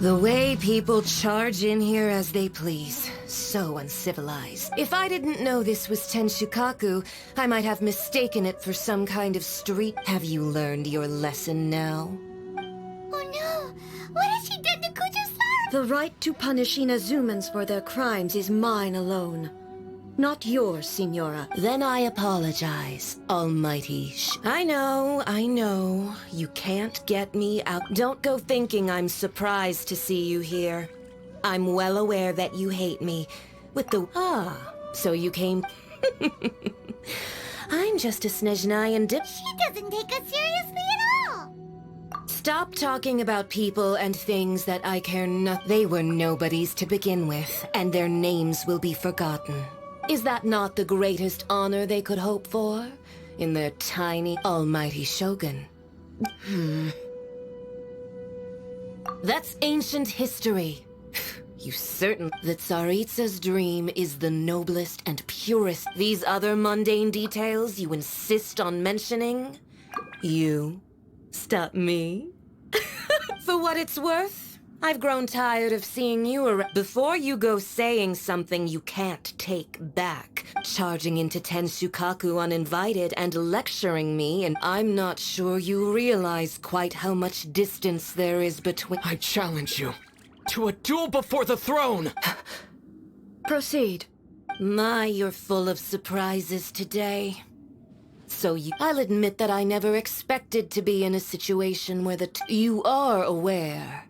The way people charge in here as they please. So uncivilized. If I didn't know this was Tenshukaku, I might have mistaken it for some kind of street. Have you learned your lesson now? Oh no! What has she done to Kujo-san? The right to punish Inazumans for their crimes is mine alone. Not yours, Signora. Then I apologize, Almighty I know. You can't get me out. Don't go thinking I'm surprised to see you here. I'm well aware that you hate me. With the... so you came... I'm just a Snezhnaya dip... She doesn't take us seriously at all! Stop talking about people and things that I care not. They were nobodies to begin with, and their names will be forgotten. Is that not the greatest honor they could hope for? In their tiny, almighty shogun? That's ancient history. You certain that Tsaritsa's dream is the noblest and purest. These other mundane details you insist on mentioning? You stop me? For what it's worth, I've grown tired of seeing you around. Before you go saying something you can't take back, charging into Tenshukaku uninvited and lecturing me, and I'm not sure you realize quite how much distance there is between... I challenge you to a duel before the throne! Proceed. My, you're full of surprises today. I'll admit that I never expected to be in a situation where you are aware.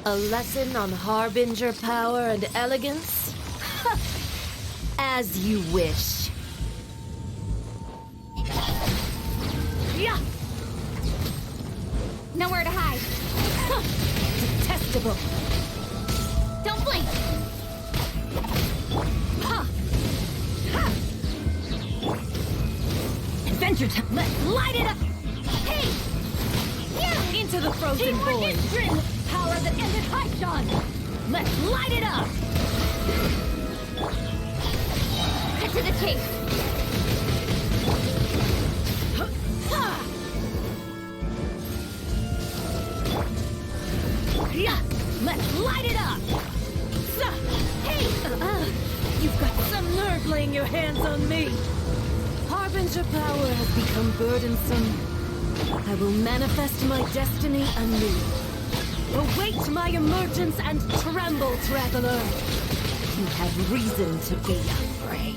A lesson on harbinger power and elegance? As you wish. Yeah. Nowhere to hide. Detestable. Don't blink. Ha. Ha. Adventure time. Let's light it up. Hey! Yeah! Into the frozen Teamwork void. is strength! Power that ended Haishan! Let's light it up. Cut to the chase! Yeah. Let's light it up. Hey! You've got some nerve laying your hands on me. Harbinger power has become burdensome. I will manifest my destiny anew. Await my emergence and tremble, traveler. You have reason to be afraid.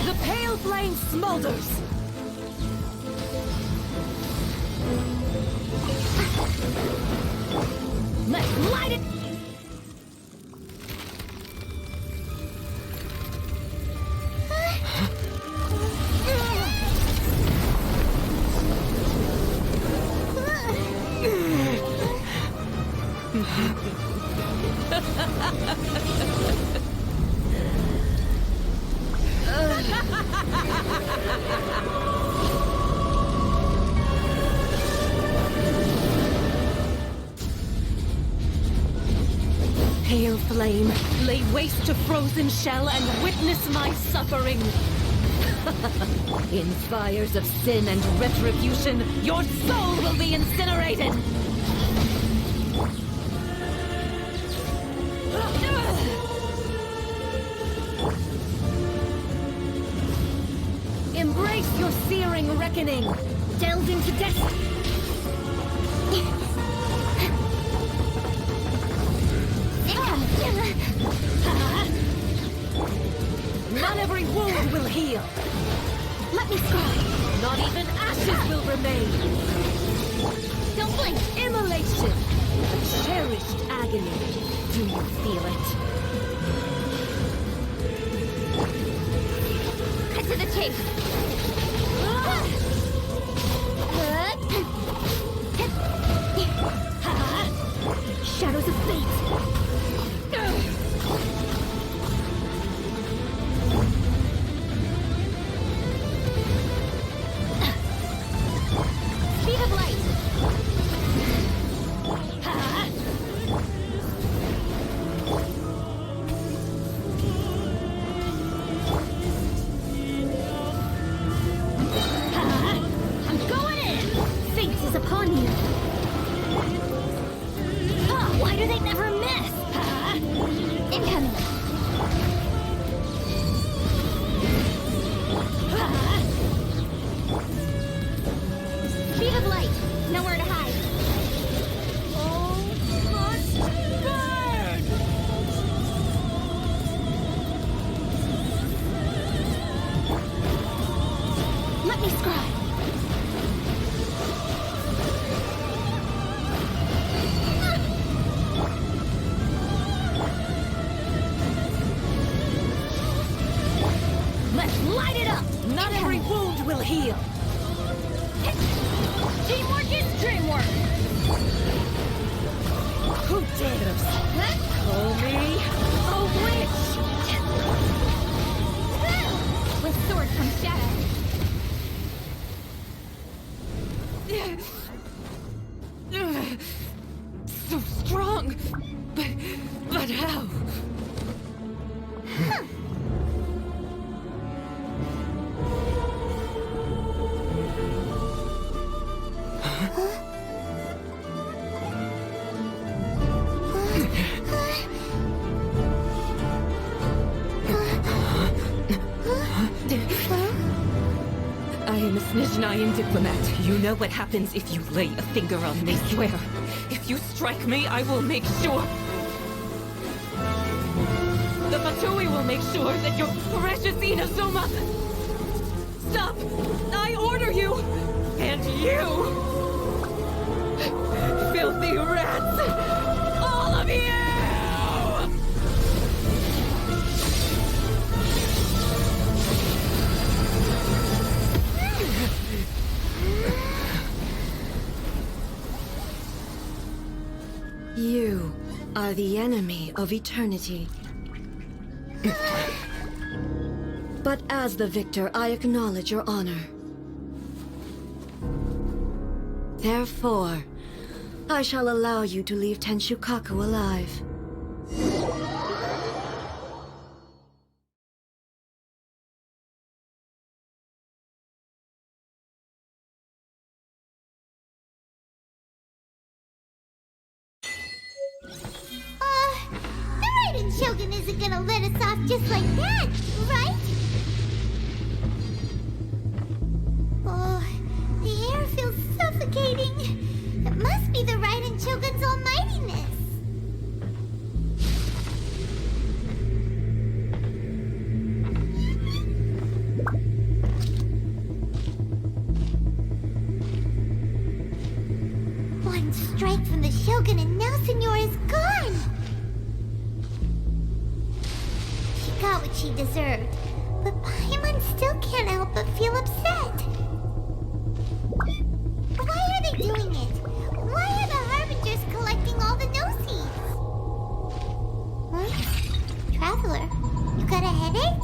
The pale flame smolders. Let's light it! Pale flame, lay waste to frozen shell and witness my suffering. In fires of sin and retribution, your soul will be incinerated. Embrace your searing reckoning. Delve into destiny! Not every wound will heal. Let me scry! Not even ashes will remain. Don't blink! Immolation. A cherished agony. Do you feel it? Cut to the chase! Shadows of fate! Speed of light! on you! Oh, why do they never miss? Incoming! Speed of light! Nowhere to hide! Let me scribe! Let's light it up! Not every wound will heal. Teamwork is dreamwork! Who dares call me a witch? With sword comes shadow. So strong, but how? I am a Snezhnayan diplomat. You know what happens if you lay a finger on me, swear. If you strike me, I will make sure... The Fatui will make sure that your precious Inazuma... Stop! I order you! And you! Filthy rats! All of you! You are the enemy of eternity. But as the victor, I acknowledge your honor. Therefore, I shall allow you to leave Tenshukaku alive. The Raiden Shogun isn't gonna let us off just like that, right? Oh, the air feels suffocating. It must be the Raiden Shogun's almightiness. One strike from the Shogun and now Signora's gone! She got what she deserved, but Paimon still can't help but feel upset. Why are they doing it? Why are the Harbingers collecting all the no-seeds? Huh? Traveler, you got a headache?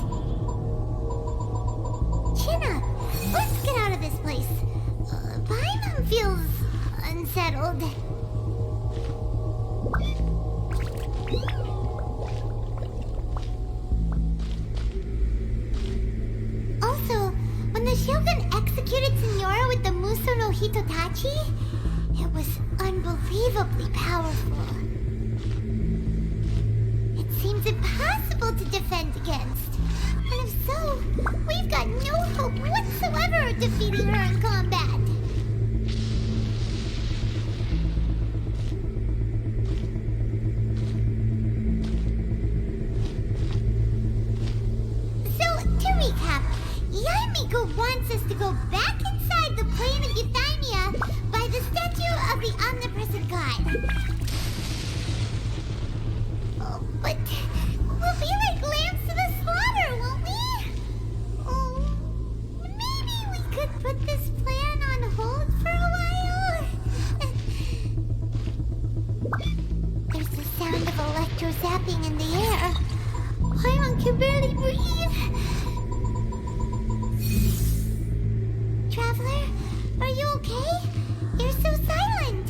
Chin up! Let's get out of this place. Paimon feels unsettled. Also, when the Shogun executed Signora with the Muso no Hitotachi, it was unbelievably powerful. It seems impossible to defend against. And if so, we've got no hope whatsoever of defeating her in combat. Yaimiko wants us to go back inside the plane of Euthymia by the statue of the omnipresent god. Oh, but we'll be like lambs to the slaughter, won't we? Oh, maybe we could put this plan on hold for a while? There's the sound of electro zapping in the air. Paimon can barely breathe. Traveler, are you okay? You're so silent.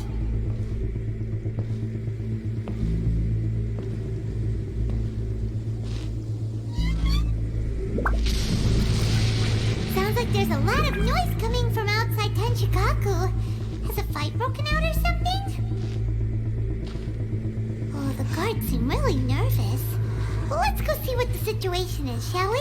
Sounds like there's a lot of noise coming from outside Tenshukaku. Has a fight broken situation is, shall we?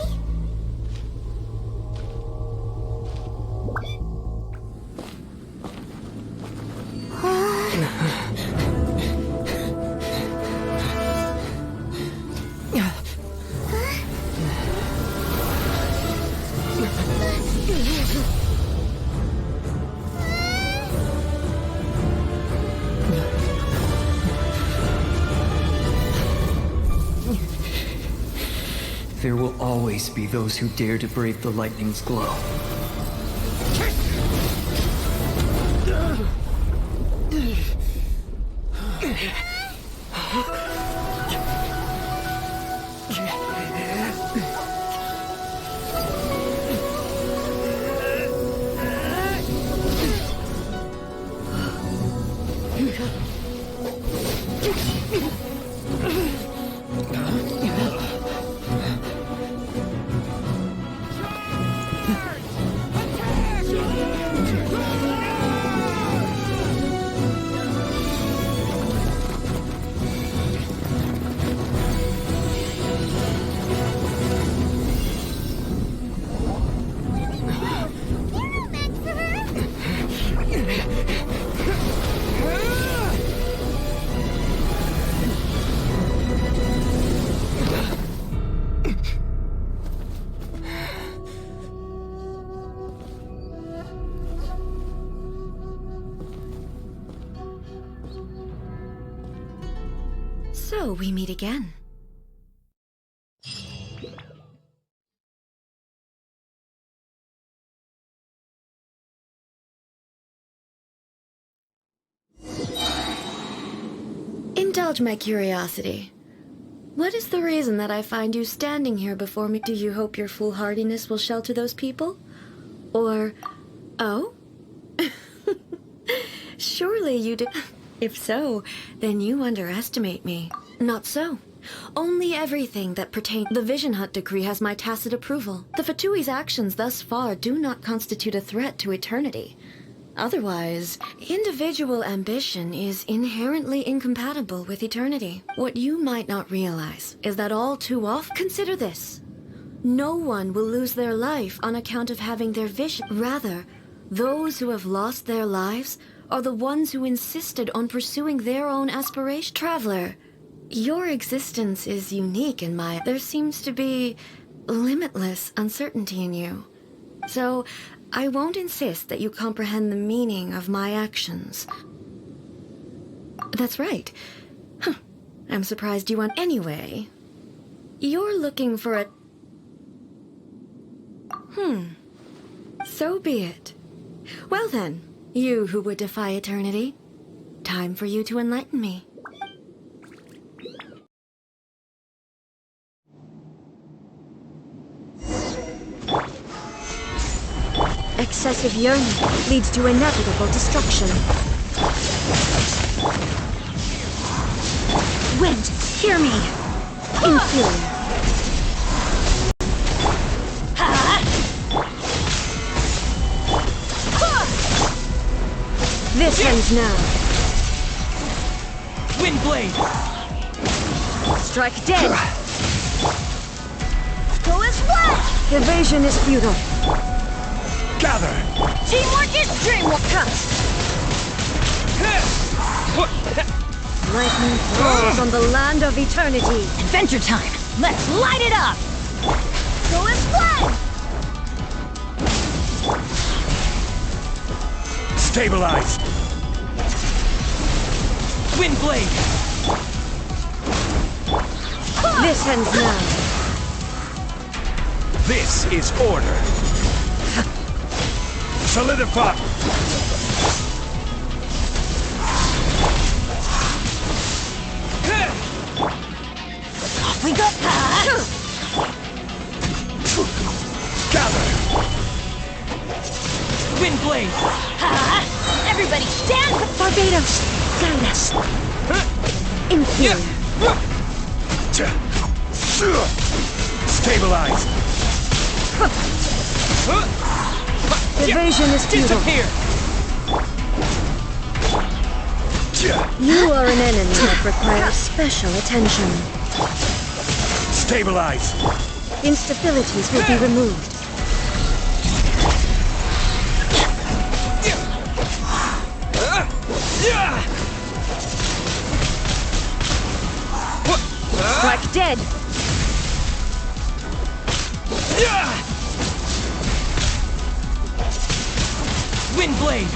There will always be those who dare to brave the lightning's glow. So we meet again. Indulge my curiosity. What is the reason that I find you standing here before me? Do you hope your foolhardiness will shelter those people? Or... oh? Surely you do... If so, then you underestimate me. Not so. Only everything that pertains... The Vision Hunt decree has my tacit approval. The Fatui's actions thus far do not constitute a threat to eternity. Otherwise, individual ambition is inherently incompatible with eternity. What you might not realize is that all too often... Consider this. No one will lose their life on account of having their vision. Rather, those who have lost their lives are the ones who insisted on pursuing their own aspiration. Traveler, your existence is unique in my... There seems to be limitless uncertainty in you. So, I won't insist that you comprehend the meaning of my actions. That's right. Huh. I'm surprised you want... Anyway, you're looking for a... So be it. Well then, you who would defy eternity, time for you to enlighten me. Excessive yearning leads to inevitable destruction. Wind, hear me! Inferior. This ends now. Wind blade! Strike dead! Go as one! Evasion is futile. Gather! Teamwork is dreamwork! Lightning falls on the land of eternity. Adventure time! Let's light it up! Go as one! Stabilized! Wind blade! This ends now. This is order! Solidify! Off we go! Gather! Wind blade! Everybody stand! Barbados! Guide us! Inferior! Stabilized! Evasion is futile. Disappear! You are an enemy that requires special attention. Stabilize! Instabilities will be removed. Strike dead! Windblade!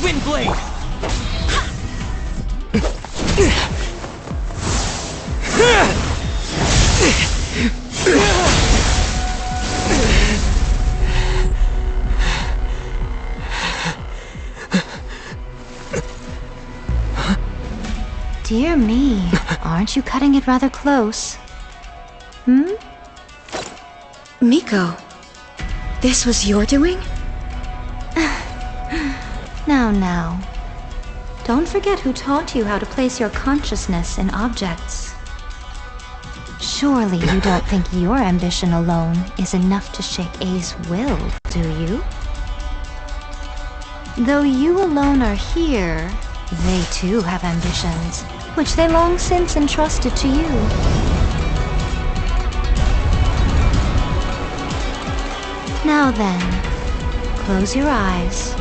Windblade! Dear me, aren't you cutting it rather close? Hmm? Miko, this was your doing? Now. Don't forget who taught you how to place your consciousness in objects. Surely you don't think your ambition alone is enough to shake A's will, do you? Though you alone are here, they too have ambitions, which they long since entrusted to you. Now then, close your eyes.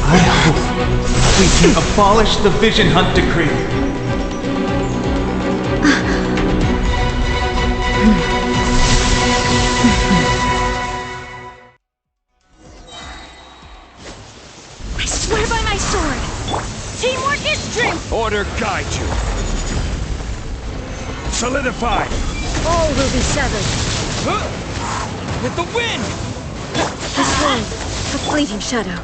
I hope we can abolish the Vision Hunt Decree. I swear by my sword! Teamwork is strength! Order guide you. Solidify! All will be severed. With the wind! This way, a fleeting shadow.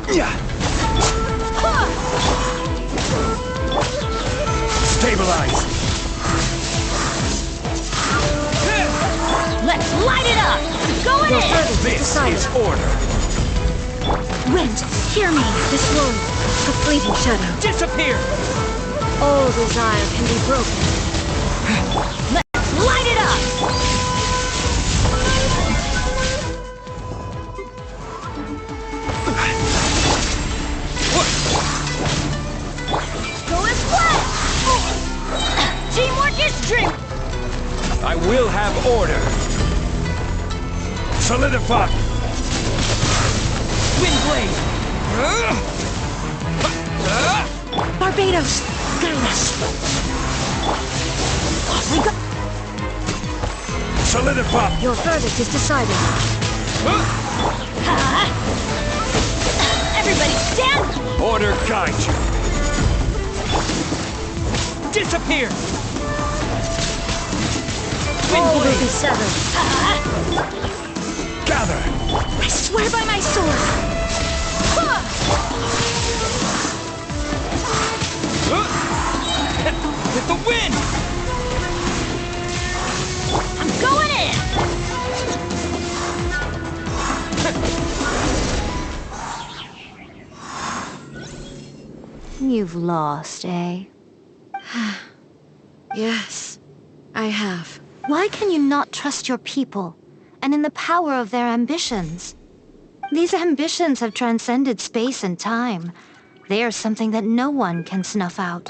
Stabilize! Let's light it up! Going in! This is order! Wind, hear me! This room, a fleeting shadow. Disappear! All desire can be broken. Let's light it up! Go as planned! Teamwork is strength! I will have order! Solidify! Windblade! Barbados, guide us! We go! Solidify! Your verdict is decided. Everybody stand! Order guide you! Disappear! All will be Windblade! severed. Gather! I swear by my sword! With the wind! I'm going in! You've lost, eh? Yes, I have. Why can you not trust your people, and in the power of their ambitions? These ambitions have transcended space and time. They are something that no one can snuff out.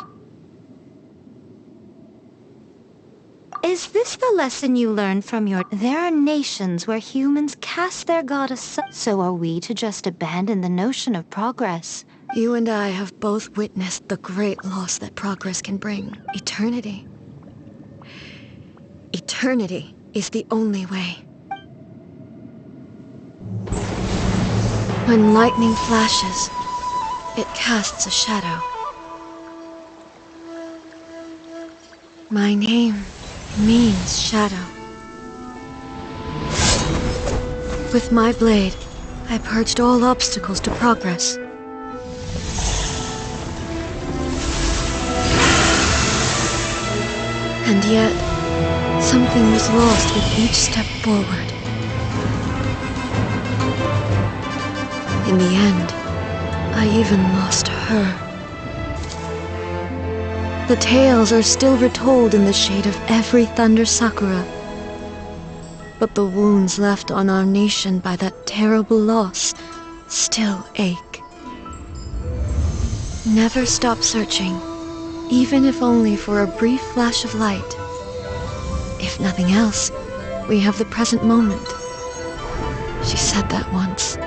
Is this the lesson you learned from your... There are nations where humans cast their god aside. So are we to just abandon the notion of progress? You and I have both witnessed the great loss that progress can bring. Eternity. Eternity is the only way. When lightning flashes, it casts a shadow. My name means shadow. With my blade, I purged all obstacles to progress. And yet, something was lost with each step forward. In the end, I even lost her. The tales are still retold in the shade of every Thunder Sakura. But the wounds left on our nation by that terrible loss still ache. Never stop searching, even if only for a brief flash of light. If nothing else, we have the present moment. She said that once.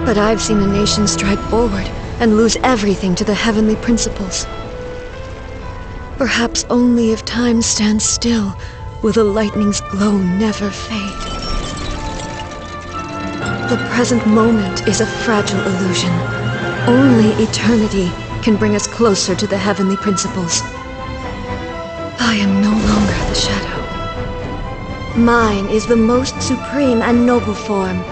But I've seen a nation stride forward and lose everything to the heavenly principles. Perhaps only if time stands still will the lightning's glow never fade. The present moment is a fragile illusion. Only eternity can bring us closer to the heavenly principles. I am no longer the shadow. Mine is the most supreme and noble form.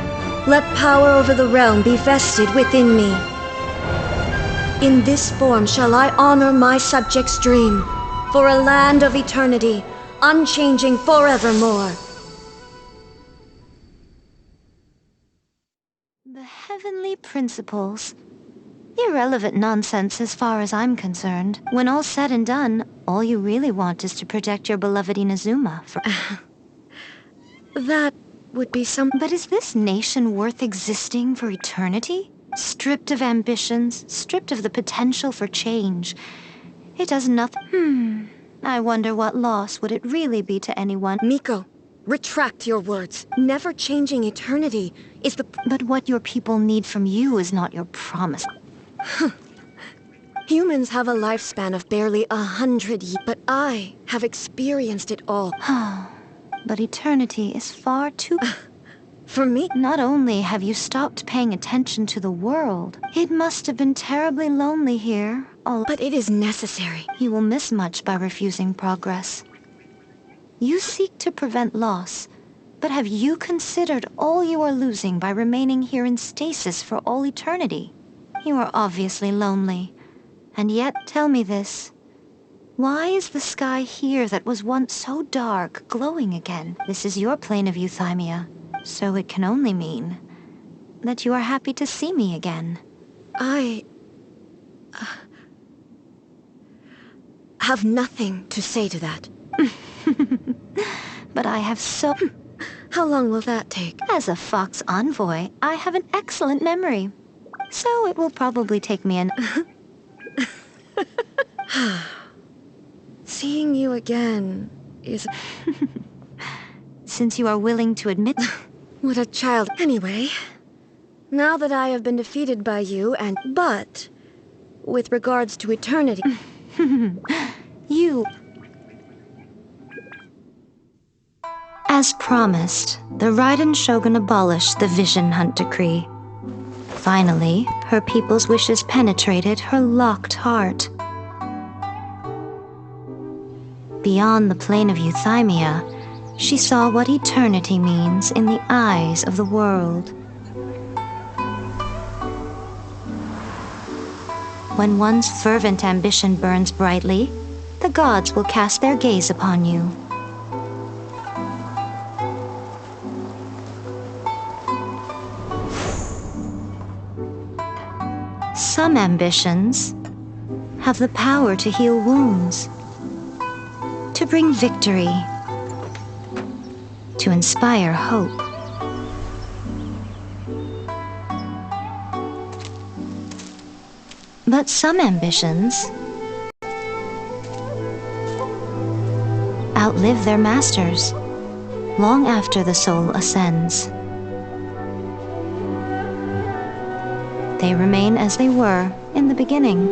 Let power over the realm be vested within me. In this form shall I honor my subjects' dream, for a land of eternity, unchanging forevermore. The heavenly principles. Irrelevant nonsense as far as I'm concerned. When all's said and done, all you really want is to protect your beloved Inazuma from... That would be some... But is this nation worth existing for eternity? Stripped of ambitions, stripped of the potential for change. It does nothing. I wonder what loss would it really be to anyone. Miko, retract your words. Never changing eternity is the... But what your people need from you is not your promise. Humans have a lifespan of barely 100 years, but I have experienced it all. But eternity is far too... For me? Not only have you stopped paying attention to the world, it must have been terribly lonely here. But it is necessary. You will miss much by refusing progress. You seek to prevent loss, but have you considered all you are losing by remaining here in stasis for all eternity? You are obviously lonely. And yet, tell me this. Why is the sky here that was once so dark glowing again? This is your plane of euthymia, so it can only mean that you are happy to see me again. I... have nothing to say to that. But I have so... How long will that take? As a Fox envoy, I have an excellent memory. So it will probably take me an... Seeing you again is... Since you are willing to admit... What a child. Anyway, now that I have been defeated by you and... But, with regards to eternity... You... As promised, the Raiden Shogun abolished the Vision Hunt Decree. Finally, her people's wishes penetrated her locked heart. Beyond the plane of euthymia, she saw what eternity means in the eyes of the world. When one's fervent ambition burns brightly, the gods will cast their gaze upon you. Some ambitions have the power to heal wounds, to bring victory, to inspire hope. But some ambitions outlive their masters long after the soul ascends. They remain as they were in the beginning.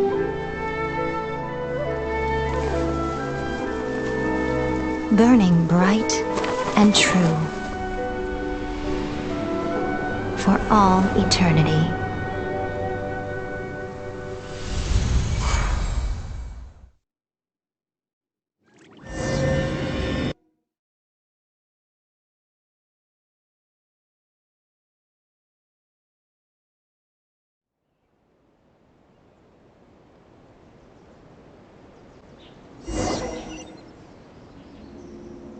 burning bright and true for all eternity.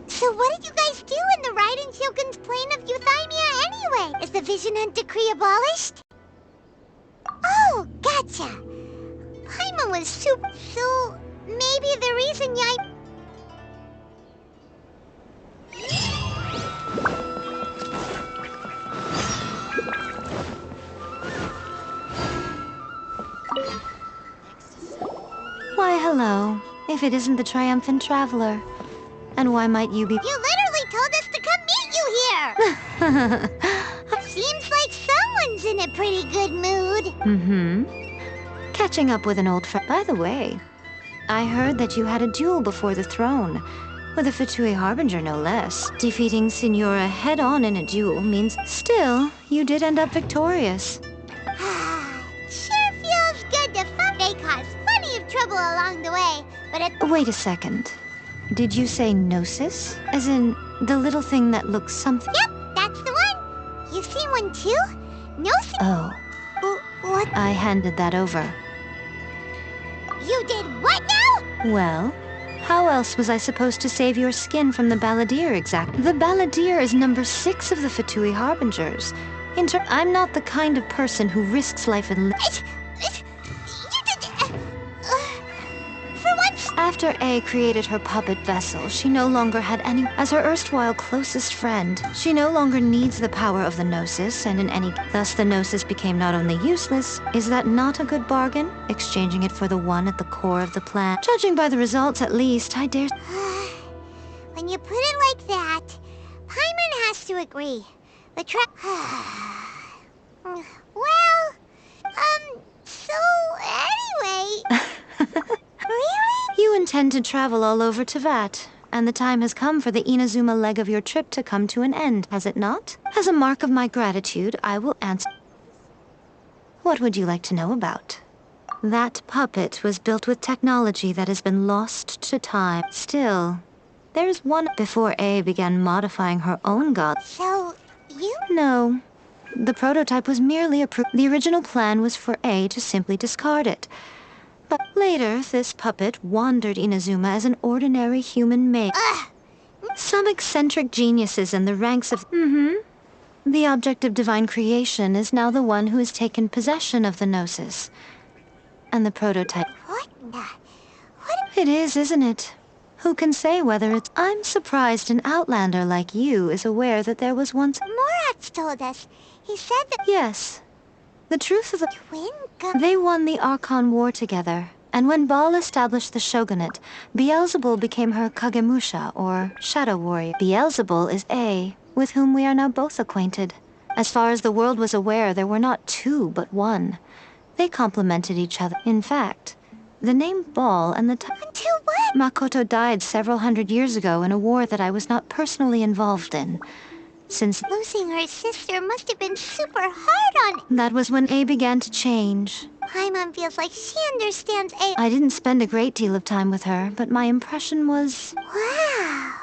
So what did you guys do in the Raiden Shogun's plane of euthymia anyway? Is the Vision Hunt decree abolished? Oh, gotcha. Paimon was super... So, maybe the reason Why, hello. If it isn't the triumphant traveler. And why might you be... You literally told us to come meet you here! Seems like someone's in a pretty good mood. Mm-hmm. Catching up with an old friend. By the way, I heard that you had a duel before the throne. With a Fatui Harbinger, no less. Defeating Signora head-on in a duel means... Still, you did end up victorious. Sure feels good to fuck. They caused plenty of trouble along the way, but it... Wait a second. Did you say Gnosis? As in, the little thing that looks something... Yep, that's the one. You seen one too? Gnosis? Oh. What? I handed that over. You did what now? Well, how else was I supposed to save your skin from the Balladeer exactly? The Balladeer is number 6 of the Fatui Harbingers. I'm not the kind of person who risks life and For once... After A created her puppet vessel, she no longer had any... As her erstwhile closest friend, she no longer needs the power of the Gnosis, and in any... Thus the Gnosis became not only useless, is that not a good bargain? Exchanging it for the one at the core of the plan. Judging by the results, at least, I dare... When you put it like that, Paimon has to agree. The well, so anyway... Really? You intend to travel all over Teyvat, and the time has come for the Inazuma leg of your trip to come to an end, has it not? As a mark of my gratitude, I will answer. What would you like to know about? That puppet was built with technology that has been lost to time. Still, there's one before A began modifying her own god. So, you? No. The prototype was merely approved. The original plan was for A to simply discard it. But later, this puppet wandered Inazuma as an ordinary human maid. Some eccentric geniuses in the ranks of... The object of divine creation is now the one who has taken possession of the Gnosis. And the prototype... What the... It is, isn't it? Who can say whether it's... I'm surprised an outlander like you is aware that there was once... Morat's told us. He said that... Yes. The truth of the... Twin They won the Archon War together, and when Baal established the shogunate, Beelzebul became her Kagemusha, or Shadow Warrior. Beelzebul is A, with whom we are now both acquainted. As far as the world was aware, there were not 2, but 1. They complemented each other. In fact, the name Baal and the Until what? Makoto died several hundred years ago in a war that I was not personally involved in. Since Losing her sister must have been super hard on... That was when A began to change. Paimon feels like she understands A... I didn't spend a great deal of time with her, but my impression was... Wow.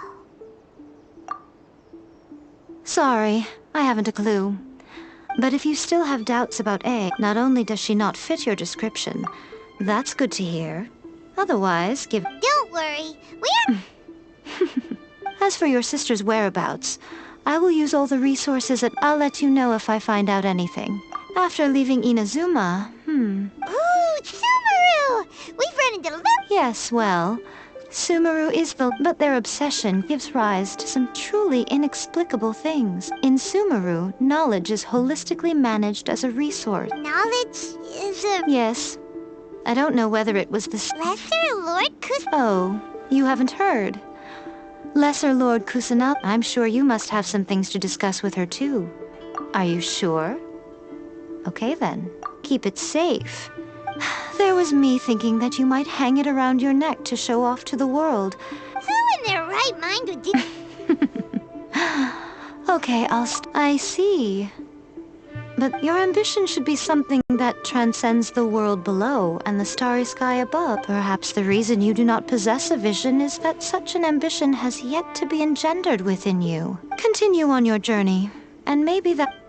Sorry, I haven't a clue. But if you still have doubts about A, not only does she not fit your description, that's good to hear. Otherwise, give... Don't worry, we're... As for your sister's whereabouts, I will use all the resources I'll let you know if I find out anything. After leaving Inazuma, Ooh, Sumeru! We've run into... Yes, well, Sumeru is but their obsession gives rise to some truly inexplicable things. In Sumeru, knowledge is holistically managed as a resource. Knowledge is a... Yes. I don't know whether it was the... Lesser Lord Kus... Oh, you haven't heard. Lesser Lord Kusanagi, I'm sure you must have some things to discuss with her too. Are you sure? Okay then, keep it safe. There was me thinking that you might hang it around your neck to show off to the world. Who in their right right mind would do... Okay, I see. But your ambition should be something that transcends the world below and the starry sky above. Perhaps the reason you do not possess a vision is that such an ambition has yet to be engendered within you. Continue on your journey, and maybe that...